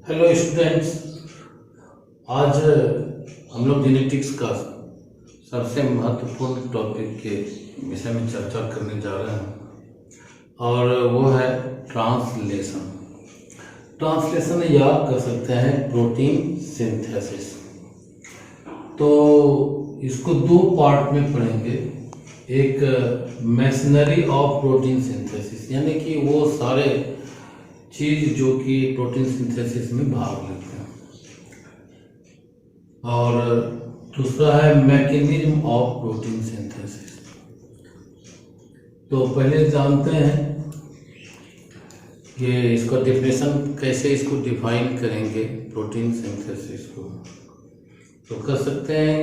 Hello students, आज हम लोग जेनेटिक्स का सबसे महत्वपूर्ण टॉपिक के विषय में चर्चा करने जा रहे हैं और वो है ट्रांसलेशन। ट्रांसलेशन याद कर सकते हैं प्रोटीन सिंथेसिस। तो इसको दो पार्ट में पढ़ेंगे। एक मैशनरी ऑफ प्रोटीन सिंथेसिस, यानी कि वो सारे चीज जो कि प्रोटीन सिंथेसिस में भाग लेते हैं, और दूसरा है मैकेनिज्म ऑफ प्रोटीन सिंथेसिस। तो पहले जानते हैं कि इसका डेफिनेशन कैसे इसको डिफाइन करेंगे प्रोटीन सिंथेसिस को। तो कह सकते हैं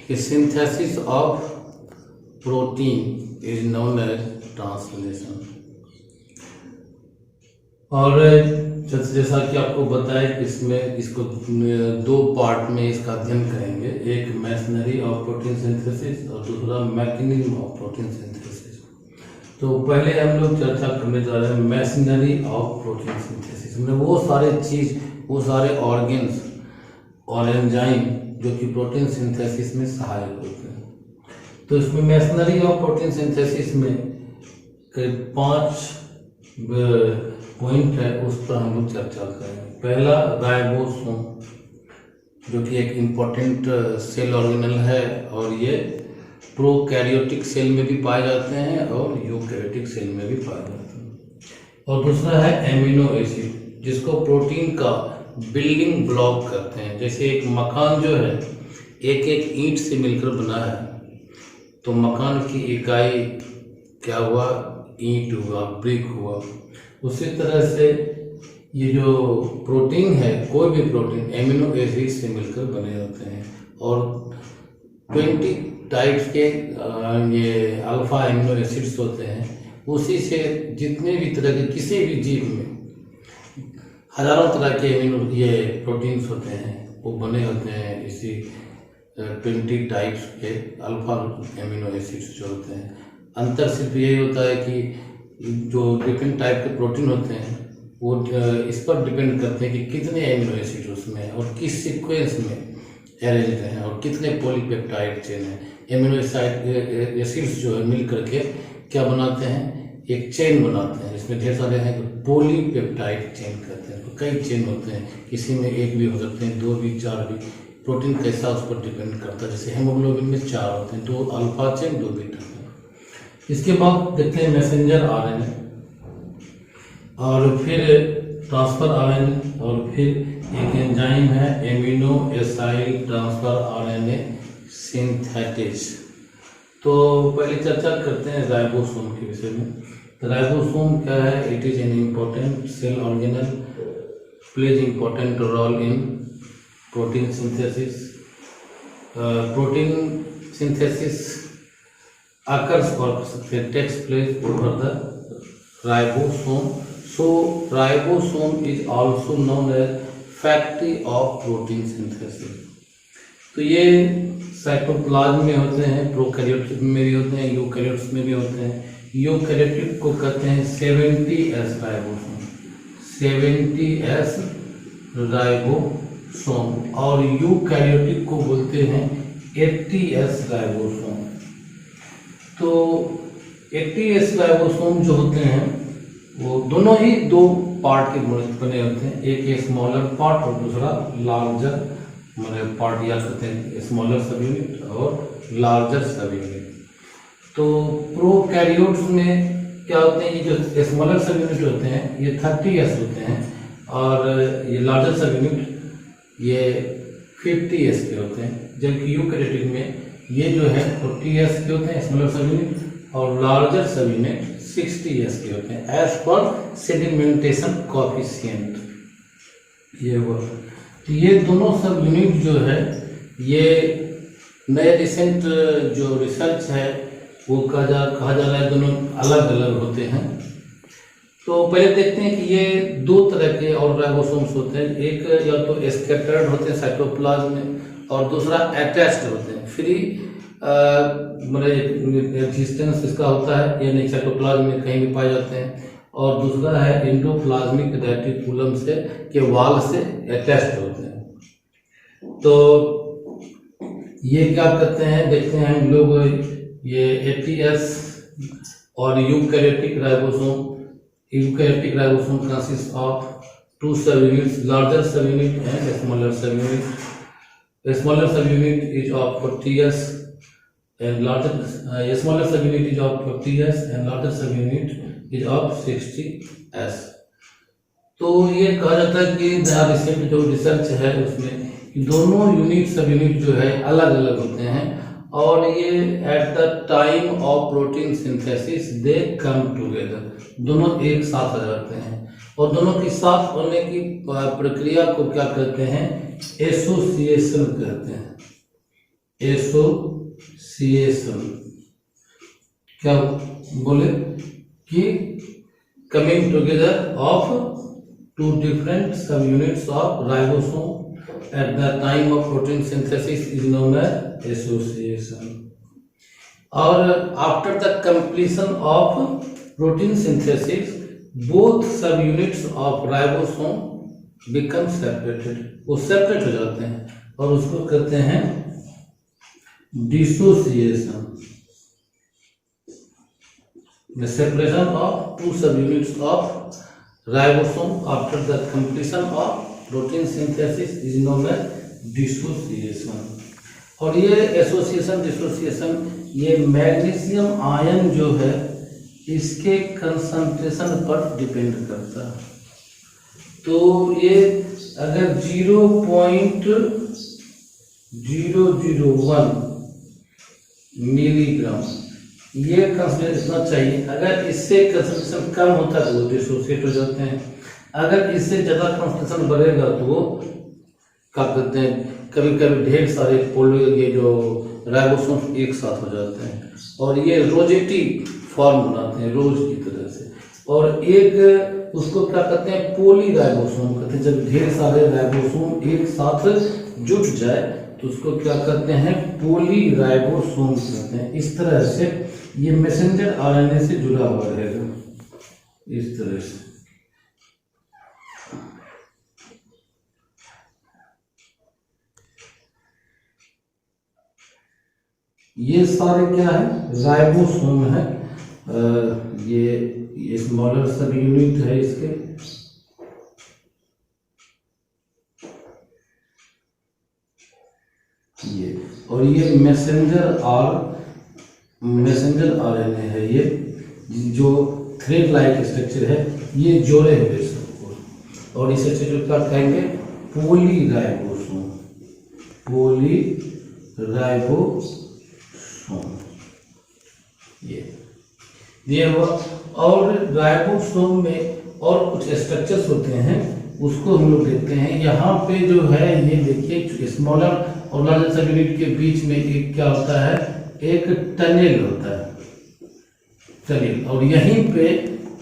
कि synthesis of protein is known as translation. और जैसा कि आपको बताया कि इसमें इसको दो पार्ट में इसका अध्ययन करेंगे, एक मैशनरी ऑफ प्रोटीन सिंथेसिस और दूसरा मैकेनिज्म ऑफ प्रोटीन सिंथेसिस। तो पहले हम लोग चर्चा करने जा रहे हैं मैशनरी ऑफ प्रोटीन सिंथेसिस में वो सारे चीज, वो सारे ऑर्गेन्स और एंजाइम जो कि प्रोटीन सिंथेसिस में सहायक होते हैं। तो इसमें मैशनरी ऑफ प्रोटीन सिंथेसिस में करीब 5 पॉइंट है, उस पर हम लोग चर्चा करेंगे। पहला राइबोसोम, जो कि एक इम्पोर्टेंट सेल ऑर्गेनल है और ये प्रोकैरियोटिक सेल में भी पाए जाते हैं और यूकैरियोटिक सेल में भी पाए जाते हैं। और दूसरा है एमिनो एसिड, जिसको प्रोटीन का बिल्डिंग ब्लॉक करते हैं। जैसे एक मकान जो है एक एक ईंट से मिलकर बना है, तो मकान की इकाई क्या हुआ, ईंट हुआ, ब्रिक हुआ। उसी तरह से ये जो प्रोटीन है, कोई भी प्रोटीन एमिनो एसिड से मिलकर बने होते हैं। और 20 टाइप्स के ये अल्फा एमिनो एसिड्स होते हैं। उसी से जितने भी तरह के किसी भी जीव में हजारों तरह के ये प्रोटीन्स होते हैं, वो बने होते हैं इसी 20 टाइप्स के अल्फा एमिनो एसिड्स जो होते हैं। अंतर सिर्फ यही होता है कि जो डिफरेंट टाइप के प्रोटीन होते हैं वो इस पर डिपेंड करते हैं कि कितने एमिनो एसिड उसमें और किस सीक्वेंस में अरेंज्ड हैं और कितने पॉलीपेप्टाइड चेन हैं। एमिनो एसिड्स जो है मिल करके क्या बनाते हैं, एक चेन बनाते हैं। इसमें ढेर सारे हैं, पॉलीपेप्टाइड चेन कहते हैं। तो कई चेन होते हैं, किसी में एक भी हो सकते हैं, 2 भी, 4 भी। प्रोटीन कैसा उस पर डिपेंड करता है। जैसे हेमोग्लोबिन में 4 होते हैं, 2 अल्फा चेन, 2 बीटा। इसके बाद देखते हैं मैसेंजर आरएनए, और फिर ट्रांसफर आरएनए, और फिर एक एंजाइम है amino acyl transfer RNA synthetase. तो पहले चर्चा करते हैं राइबोसोम के विषय में। तो राइबोसोम क्या है? It is an important cell organelle, plays important role in protein synthesis. Protein synthesis occurs or takes place over the ribosome. So ribosome is also known as factory of protein synthesis. तो ये cytoplasm में होते हैं, prokaryotic में भी होते हैं, eukaryotes में भी होते हैं। यूकैरियोटिक को कहते हैं 70S राइबोसोम, 70S राइबोसोम, और यूकैरियोटिक को बोलते हैं 80S राइबोसोम। तो 80S राइबोसोम जो होते हैं वो दोनों ही 2 पार्ट के बने होते हैं, एक स्मॉलर पार्ट और दूसरा लार्जर पार्ट, या कहते हैं स्मॉलर सब यूनिट और लार्जर सब यूनिट। तो प्रोकैरियोट्स में क्या होते हैं, ये जो स्मॉलर सब यूनिट होते हैं ये 30S होते हैं, और ये लार्जर सब यूनिट ये 50S के होते हैं। जबकि यूकैरियोटिक में ये जो है 40S के होते हैं स्मॉलर सब यूनिट, और लार्जर सब यूनिट 60S के होते हैं एज पर सेडिमेंटेशन कोएफिशिएंट। ये वो, तो ये दोनों सब यूनिट जो है, ये नए रिसेंट जो रिसर्च है वो कहा जा रहा है दोनों अलग अलग होते हैं। तो पहले देखते हैं कि ये 2 तरह के और राइबोसोम्स होते हैं। एक या तो स्कैटर्ड होते हैं साइटोप्लाज्म में, और दूसरा अटैच्ड होते हैं। फ्री मतलब एग्जिस्टेंस इसका होता है, यानी साइटोप्लाज्म में कहीं भी पाए जाते हैं, और दूसरा है एंडोप्लाज्मिक रेटिकुलम से के वाल से अटैच्ड होते हैं। तो ये क्या करते हैं, देखते हैं हम लोग, ये एटीएस और eukaryotic ribosome consist of 2 subunits, larger subunit and smaller subunit. Smaller subunit is of 40s and smaller subunit is of 50s and larger subunit is of 60s। तो ये कहा जाता है कि रिसेंट जो रिसर्च है उसमें कि दोनों यूनिट सब यूनिट जो है अलग अलग होते हैं, और ये eight the time of protein synthesis they come together, दोनों एक साथ आ जाते हैं। और दोनों के साथ होने की प्रक्रिया को क्या कहते हैं, एसोसिएशन कहते हैं। एसोसिएशन क्या बोले कि coming together of 2 different subunits of ribosome at the time of protein synthesis is known as association। और after the completion of protein synthesis both subunits of ribosome become separated, वो separate हो जाते हैं और उसको कहते हैं dissociation. The separation of 2 subunits of ribosome after the completion of protein synthesis is known as dissociation। और ये एसोसिएशन डिसोसिएशन ये मैग्नीशियम आयन जो है इसके कंसंट्रेशन पर डिपेंड करता है। तो ये अगर 0.001 मिलीग्राम ये कंसंट्रेशन इतना चाहिए, अगर इससे कंसंट्रेशन कम होता है तो वो डिसोसिएट हो जाते हैं, अगर इससे ज़्यादा कंसंट्रेशन बढ़ेगा तो वो क्या कहते हैं, कभी कभी ढेर सारे ये जो राइबोसोम एक साथ हो जाते हैं और ये रोजेटी फॉर्म बनाते हैं रोज की तरह से। और एक उसको क्या कहते हैं, पोली राइबोसोम कहते हैं। जब ढेर सारे राइबोसोम एक साथ जुट जाए तो उसको क्या कहते हैं, पोली राइबोसोम कहते हैं। इस तरह से ये मैसेंजर आरएनए से जुड़ा हुआ रहेगा, इस तरह से। ये सारे क्या है, राइबोसोम है। ये स्मॉलर सब यूनिट है इसके। ये और ये मैसेंजर आरएनए है, ये जो थ्रेड लाइक स्ट्रक्चर है, ये जोड़े हुए सबको। और इस स्ट्रक्चर को क्या कहेंगे, पोली राइबोसोम। ये और राइबोसोम में और कुछ स्ट्रक्चर्स होते हैं, उसको हम लोग देखते हैं। यहाँ पे जो है ये देखिए, स्मॉलर और लार्जर सब यूनिट के बीच में एक क्या होता है, एक टनेल होता है, टनेल। और यहीं पे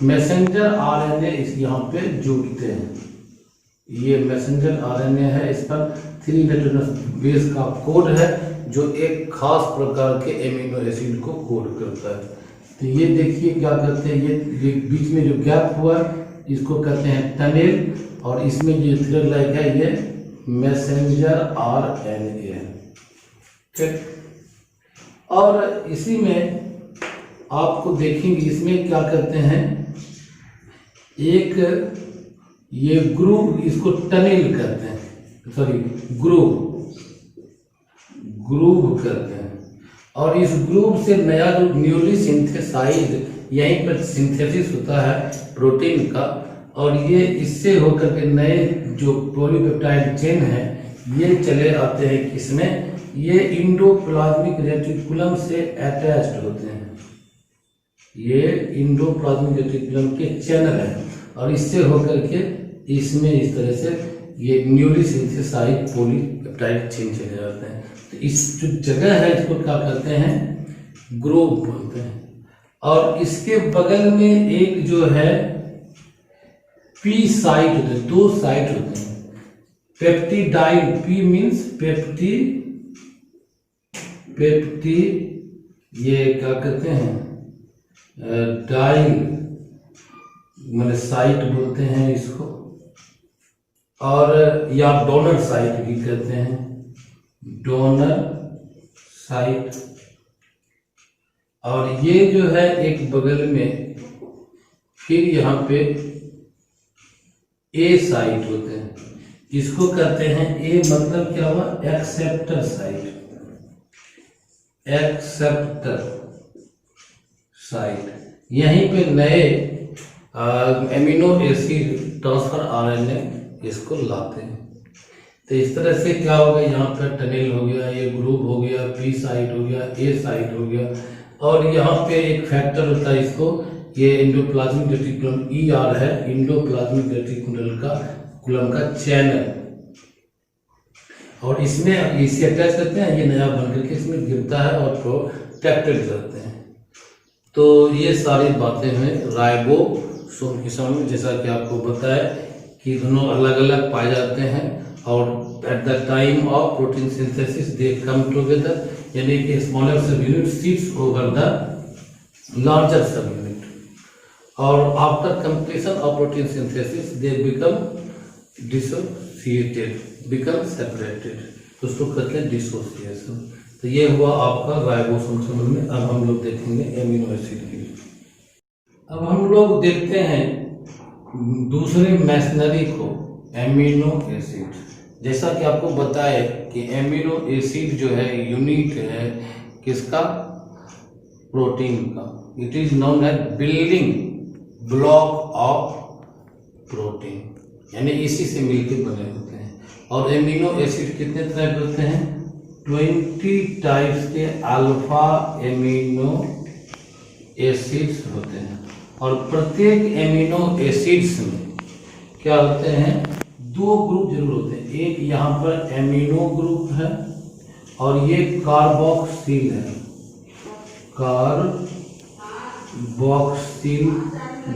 मैसेंजर आरएनए इस यहाँ पे जुड़ते हैं। ये मैसेंजर आरएनए है, इस पर 3 नाइट्रोजनस बेस का कोड है जो एक खास प्रकार के एमिनो एसिड को कोड करता है। तो ये देखिए क्या कहते हैं, ये बीच में जो गैप हुआ इसको कहते हैं टनेल, और इसमें जो थ्रेड लाइक है ये मैसेंजर आरएनए है, ठीक। और इसी में आपको देखेंगे, इसमें क्या करते हैं, एक ये ग्रूव, इसको टनेल कहते हैं, सॉरी ग्रूव कहते हैं। और इस ग्रूव से नया जो न्यूली सिंथेसाइज यहीं पर सिंथेसिस होता है प्रोटीन का, और ये इससे होकर के नए जो पॉलीपेप्टाइड चेन है ये चले आते हैं किसमें, ये इंडोप्लाज्मिक रेटिकुलम से अटैच्ड होते हैं। ये इंडोप्लाज्मिक रेटिकुलम के चैनल है और इससे होकर के इसमें इस तरह से ये न्यूली सिंथेसाइज पॉलीपेप्टाइड चेन चले जाते हैं। तो इस जो जगह है इसको क्या कहते हैं, ग्रूव बोलते हैं। और इसके बगल में एक जो है पी साइट होते हैं, 2 साइट होते हैं, पेप्टिडाइल, पी मीन्स पेप्टी, ये क्या कहते हैं, मतलब साइट बोलते हैं इसको, और या डोनर साइट भी कहते हैं, डोनर साइट। और ये जो है एक बगल में फिर यहाँ पे ए साइट होते हैं, इसको कहते हैं ए मतलब क्या हुआ, एक्सेप्टर साइट, एक्सेप्टर साइट। यहीं पे नए एमिनो एसिड ट्रांसफर आरएनए इसको लाते हैं। तो इस तरह से क्या हो गया, यहाँ पर टनल हो गया, ये ग्रुप हो गया, बी साइट हो गया, ए साइट हो गया, और यहाँ पे एक फैक्टर होता है इसको, ये एंडोप्लाज्मिक रेटिकुलम ER है, एंडोप्लाज्मिक रेटिकुलम का चैनल, और इसमें इसे अटैच करते हैं, ये नया बन करके इसमें गिरता है और प्रोटेक्टेड करते हैं। तो ये सारी बातें हैं राइबोसोम के समय में, जैसा कि आपको बताया कि दोनों अलग अलग पाए जाते हैं, और at the time of protein synthesis they come together, यानी कि smaller sub unit sits over the larger sub unit, और after completion of protein synthesis they become dissociated, become separated, तो उसको कहते हैं डिसोसिएशन। तो ये हुआ आपका राइबोसोम संबंध में। अब हम लोग देखेंगे एमिनो एसिड के लिए। अब हम लोग देखते हैं दूसरे मैशनरी को, एमिनो एसिड। जैसा कि आपको बताए कि एमिनो एसिड जो है यूनिट है किसका, प्रोटीन का। It is known as building block of protein, यानी इसी से मिलकर बने होते हैं। और एमिनो एसिड कितने तरह के होते हैं, 20 टाइप्स के अल्फा एमिनो एसिड्स होते हैं, और प्रत्येक एमिनो एसिड्स में क्या होते हैं, 2 ग्रुप जरूर होते हैं। एक यहाँ पर एमिनो ग्रुप है, और ये कार्बोक्सिल है, कार्बोक्सिल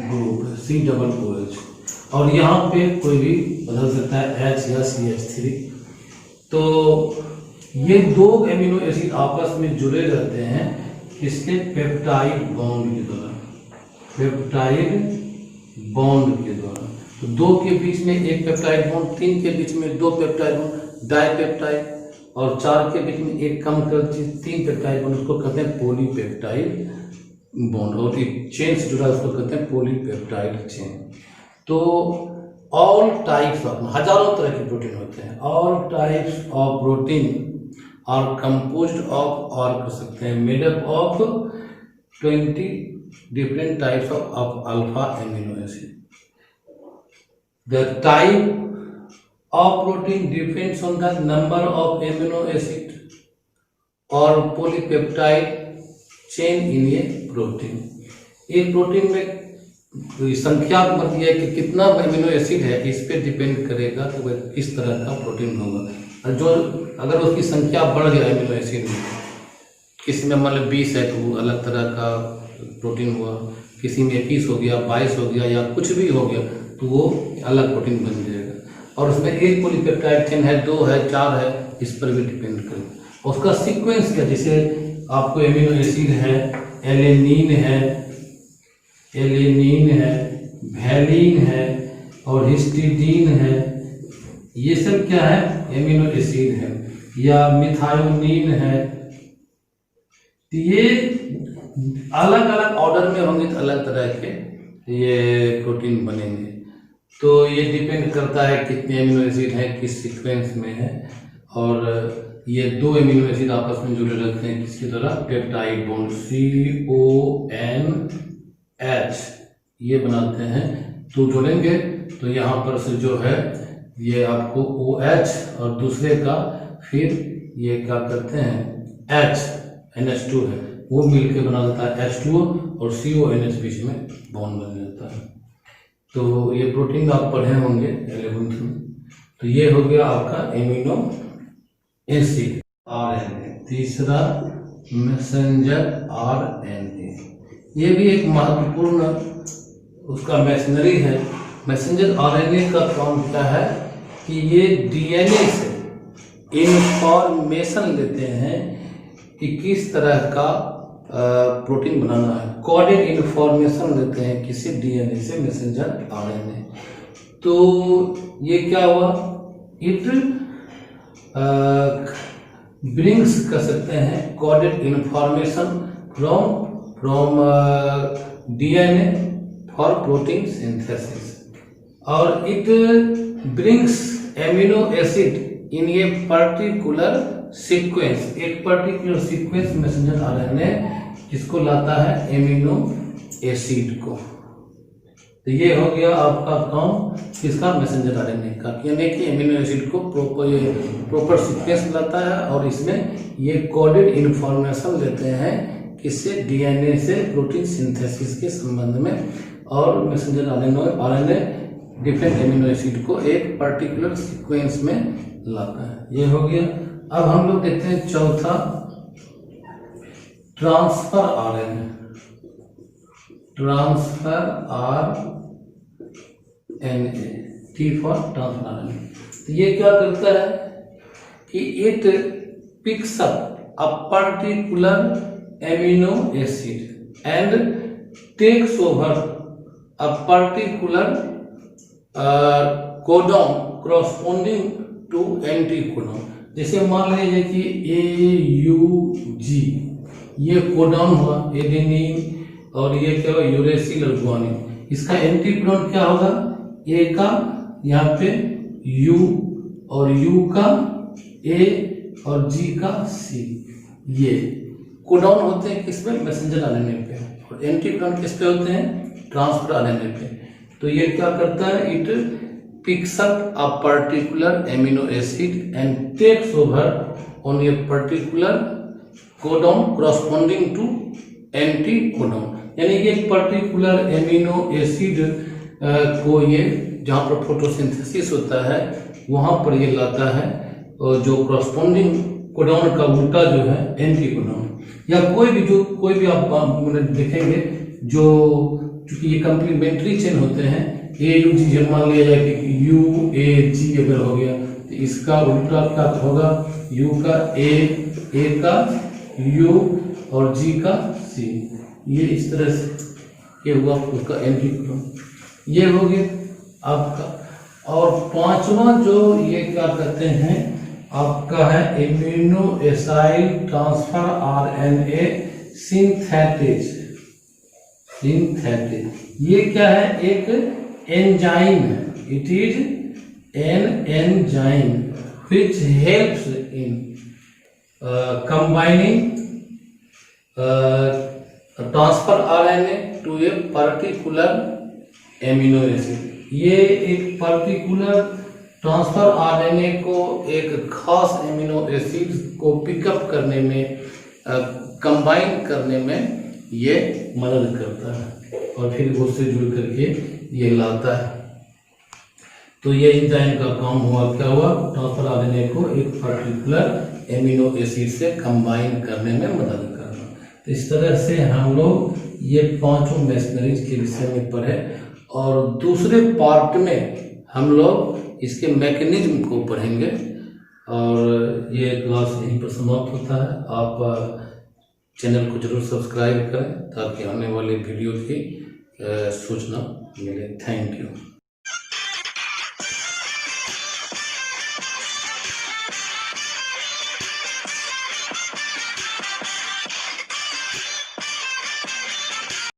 ग्रुप है, COOH, और यहाँ पे कोई भी बदल सकता है H या CH3। तो ये 2 एमिनो एसिड आपस में जुड़े रहते हैं किसके, पेप्टाइड बॉन्ड के द्वारा, पेप्टाइड बॉन्ड के द्वारा। तो 2 के बीच में एक पेप्टाइड बॉन्ड, 3 के बीच में 2 पेप्टाइड बॉन्ड, डाइपेप्टाइड, और 4 के बीच में एक कम कर 3 पेप्टाइड बॉन्ड, उसको कहते हैं पॉलीपेप्टाइड बॉन्ड, और एक चेन से जुड़ा उसको कहते हैं पॉलीपेप्टाइड चेन। तो ऑल टाइप्स ऑफ, हजारों तरह के प्रोटीन होते हैं, all types of protein are composed of, और कर सकते हैं made up of 20 different types of alpha amino acid. The type of protein depends on the number of amino acid और polypeptide chain in a protein. एक protein में संख्या मतलब यह है कि कितना एमिनो एसिड है, इस पे डिपेंड करेगा कि वह किस तरह का प्रोटीन होगा। और जो अगर उसकी संख्या बढ़ गया एमिनो एसिड में, किसी में मतलब 20 है तो वो अलग तरह का प्रोटीन हुआ, किसी में 21 हो गया, 22 हो गया, या कुछ भी हो गया, तो वो अलग प्रोटीन बन जाएगा। और उसमें एक पॉलीपेप्टाइड चेन है, 2 है, 4 है, इस पर भी डिपेंड करेगा। उसका सीक्वेंस क्या, जैसे आपको एमिनो एसिड है, एलेनिन है, वैलिन है, और हिस्टिडीन है, ये सब क्या है, एमिनो एसिड है, या मिथायोनिन है। तो ये अलग अलग ऑर्डर में होंगे तो अलग तरह के ये प्रोटीन बनेंगे। तो ये डिपेंड करता है कितने एमिनो एसिड हैं, किस सीक्वेंस में है। और ये 2 एमिनो एसिड आपस में जुड़े रहते हैं किसकी तरह, पेप्टाइड बॉन्ड CONH ये बनाते हैं। तो जोड़ेंगे तो यहाँ पर से जो है ये आपको OH, और दूसरे का फिर ये क्या करते हैं, NH2 है, वो मिलके बना देता है H2O, और CONH बीच में बॉन्ड बन जाता है। तो ये प्रोटीन आप पढ़े होंगे 11th में। तो ये हो गया आपका एमिनो एसिड। RNA, तीसरा मैसेंजर RNA, ये भी एक महत्वपूर्ण उसका मैशनरी है। मैसेंजर RNA का काम क्या है कि ये DNA से इंफॉर्मेशन लेते हैं कि किस तरह का प्रोटीन बनाना है, कोडेड इन्फॉर्मेशन देते हैं किसी डीएनए से मैसेंजर आरएनए। तो ये क्या हुआ, इट ब्रिंग्स कर सकते हैं coded information from DNA for protein synthesis, और it brings amino acid in a particular sequence, एक पर्टिकुलर सीक्वेंस मैसेंजर आरएनए जिसको लाता है एमिनो एसिड को। तो ये हो गया आपका काम किसका, मैसेंजर आरएनए का, यानी कि एमिनो एसिड को प्रॉपर सीक्वेंस लाता है और इसमें ये कोडेड इन्फॉर्मेशन लेते हैं किससे, डीएनए से प्रोटीन सिंथेसिस के संबंध में, और messenger RNA different amino acid को एक पर्टिकुलर सीक्वेंस में लाता है। ये हो गया। अब हम लोग देखते हैं चौथा, transfer RNA, transfer RNA, T for transfer RNA. तो ये क्या करता है कि it picks up a particular amino acid and takes over a particular codon corresponding to anticodon. जैसे मान लीजिए कि AUG ये कोडॉन हुआ एडेनिन, और ये क्या हुआ यूरेसिल और गुआनिन, इसका एंटी कोडॉन क्या होगा, A का यहाँ पे U और U का A और G का C। ये कोडॉन होते हैं किस पे, मैसेंजर आरएनए पे, और एंटी कोडॉन किस पे होते हैं, ट्रांसफर आरएनए पे। तो ये क्या करता है, it picks up a particular amino acid and takes over on a particular codon corresponding to anticodon, यानी ये पर्टिकुलर एमिनो एसिड को ये जहाँ पर फोटोसिंथेसिस होता है वहाँ पर ये लाता है, और जो corresponding कोडॉन का उल्टा जो है एंटीकोडॉन, या कोई भी आप देखेंगे जो चूंकि ये कंप्लीमेंट्री चेन होते हैं, AUG जब मान लिया जाए कि UAG अगर हो गया तो इसका उल्टा क्या होगा, U का A का U और G का C। ये इस तरह से ये हुआ उसका एंटीकोडॉन। ये हो गया आपका। और पांचवा जो ये क्या कहते हैं आपका है amino acyl transfer RNA synthetase. ये क्या है, एक एंजाइम है, it is an enzyme which helps in combining transfer RNA to a particular amino acid। ये एक पर्टिकुलर ट्रांसफर आरएनए को एक खास एमिनो एसिड को पिकअप करने में, कंबाइन करने में ये मदद करता है, और फिर उससे जुड़ करके ये लाता है। तो ये एंजाइम का काम हुआ, क्या हुआ, ट्रांसफर आरएनए को एक पर्टिकुलर एमिनो एसिड से कंबाइन करने में मदद करना। तो इस तरह से हम लोग ये पांचों मैशनरीज के विषय में पढ़े, और दूसरे पार्ट में हम लोग इसके मैकेनिज्म को पढ़ेंगे, और ये क्लास यहीं पर समाप्त होता है। आप चैनल को जरूर सब्सक्राइब करें ताकि आने वाले वीडियो की सूचना मिले। Thank you.